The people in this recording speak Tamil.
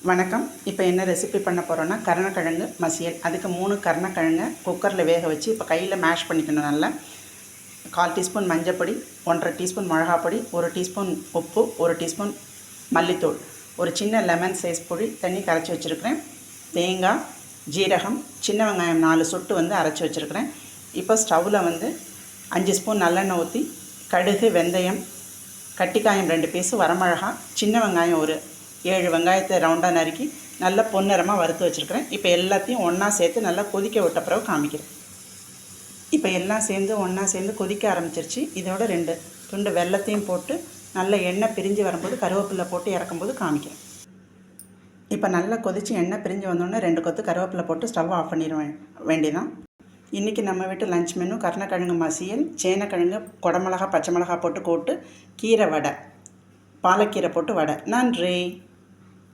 வணக்கம். இப்போ என்ன ரெசிபி பண்ண போகிறோன்னா கருணக்கிழங்கு மசியல். அதுக்கு 3 கருணக்கிழங்கை குக்கரில் வேக வச்சு இப்போ கையில் மேஷ் பண்ணிக்கணும். நல்லா 1/4 டீஸ்பூன் மஞ்சப்பொடி, 1/2 டீஸ்பூன் மிளகாப்பொடி, 1 டீஸ்பூன் உப்பு, 1 டீஸ்பூன் மல்லித்தூள், ஒரு சின்ன லெமன் சைஸ் பொடி தண்ணி கரைச்சி வச்சுருக்கிறேன். தேங்காய், ஜீரகம், சின்ன வெங்காயம் 4 சொட்டு அரைச்சி வச்சுருக்கிறேன். இப்போ ஸ்டவ்வில் 5 ஸ்பூன் நல்லெண்ணெய் ஊற்றி கடுகு, வெந்தயம், கட்டிக்காயம் 2 பீஸு, வரமிளகா, சின்ன வெங்காயம் ஒரு 7 வெங்காயத்தை ரவுண்டாக நறுக்கி நல்லா பொன்னிறமாக வறுத்து வச்சுருக்கிறேன். இப்போ எல்லாத்தையும் ஒன்றா சேர்த்து நல்லா கொதிக்க விட்ட பிறகு காமிக்கிறேன். இப்போ எல்லாம் ஒன்றா சேர்ந்து கொதிக்க ஆரம்பிச்சிருச்சு. இதோட 2 துண்டு வெல்லத்தையும் போட்டு நல்ல எண்ணெய் பிரிஞ்சு வரும்போது கருவேப்பிலை போட்டு இறக்கும்போது காமிக்கிறேன். இப்போ நல்லா கொதித்து எண்ணெய் பிரிஞ்சு வந்தோடனே 2 கொத்து கருவேப்பிலை போட்டு ஸ்டவ் ஆஃப் பண்ணிடுவேன் வேண்டியதான். இன்றைக்கி நம்ம வீட்டு லஞ்ச் மெனு கருணக்கிழங்கு மசியல், சேனக்கிழங்கு, குடமிளகா, பச்சை மிளகா போட்டு கீரை வடை, பாலக்கீரை போட்டு வடை. நன்றி.